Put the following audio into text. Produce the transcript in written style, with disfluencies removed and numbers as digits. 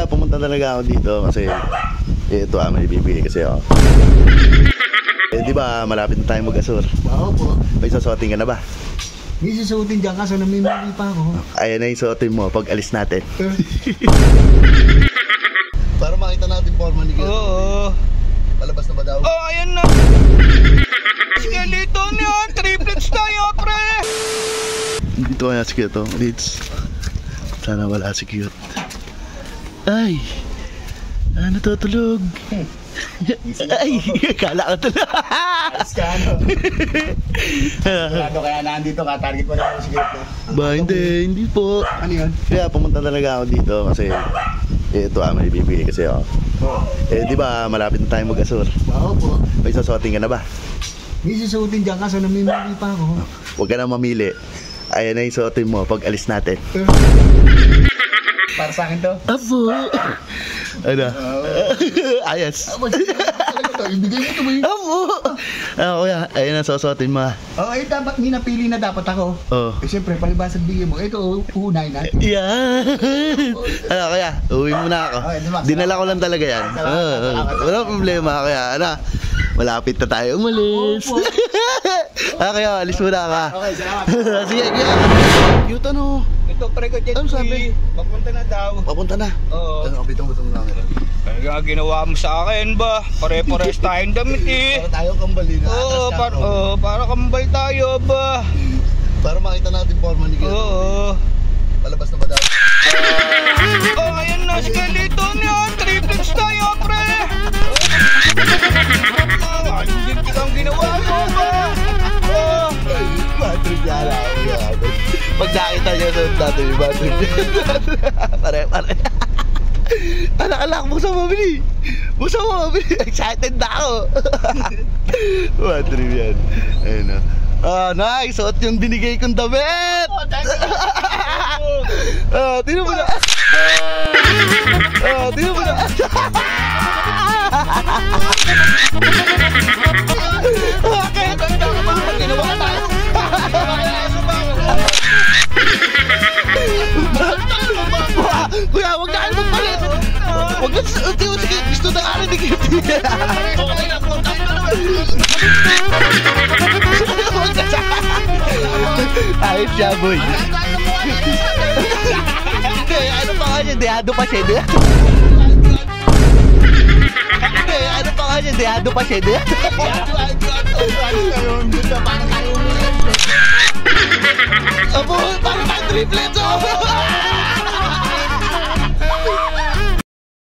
Kaya pumunta talaga ako dito kasi ito may bibili kasi ako. Di ba malapit na tayo mag-asur? Oo po. May susuotin ka na ba? May susuotin dyan kaso namimili pa ako. Ayan na yung suotin mo pag alis natin. Para makita natin forma ni Gil. Oo. Palabas na ba daw? Oh, ayan na. Skeleton yan. Triplets tayo, pre. Dito kaya si Cute, oh. Leeds. Sana wala si Cute. Ay! Natutulog. Ay! Kala ka tulog. Ayos ka ano? Sigurado kaya nandito ka, target mo na ako si Gil. Ba, hindi po. Ano yun? Kaya pumunta talaga ako dito kasi ito may bibili kasi ako. Di ba malapit na tayo mag-asur? Oo po. May susuotin ka na ba? May susuotin dyan kaso namimili pa ako. Huwag ka na mamili. Ayan na yung suotin mo pag alis natin. Para sa akin to? Apo! Ano? Ayos. Ibigay mo ito mo yun. Apo! Kuya, ayan na susuotin mo. Oo, dapat may napili na dapat ako. Oh. Siyempre, palibasag bigay mo. Ito, uunay natin. Yan! Kaya, uwi muna ako. Okay, Dinala ko lang talaga yan. Walang problema, kaya malapit na tayo umalis. Kaya, alis muna ka. Okay, salamat. Sige, kaya. Cute ano? Ito, pre ko dyan. Ano sabi? Papunta na daw. Papunta na. Oo. Bitong-bitong lang. Kaya ginawa mo sa akin ba? Pare-pares tayong damit eh. Para tayo kambali na. Oo, para kambal tayo ba? Para makita natin forma ni Gil. Oo. Palabas na ba daw? Oh, ayan na, skeleton yan. Triplets tayo, pre. Hindi kang ginawa mo ba? Oh. Batrip yan ako. Pag nakita niya sa natin, batrip yan. Pare. Anak, buksan mo mabili. Excited na ako. Batrip yan. Ayun na. Nice! Suot yung binigay kong damit! Tingnan mo na! Tingnan mo na! Okay! Ganda ka ba? Ginawa tayo! Kuya, huwag na kayo magpalit! Huwag na sige, gusto na kanin ni Kitty! Okay na, punta mo naman! Ayos siya, boy. Ano pa nga siya? Dehado pa siya. Ano pa nga siya? Dehado pa siya. Abo, parang triplets, oh!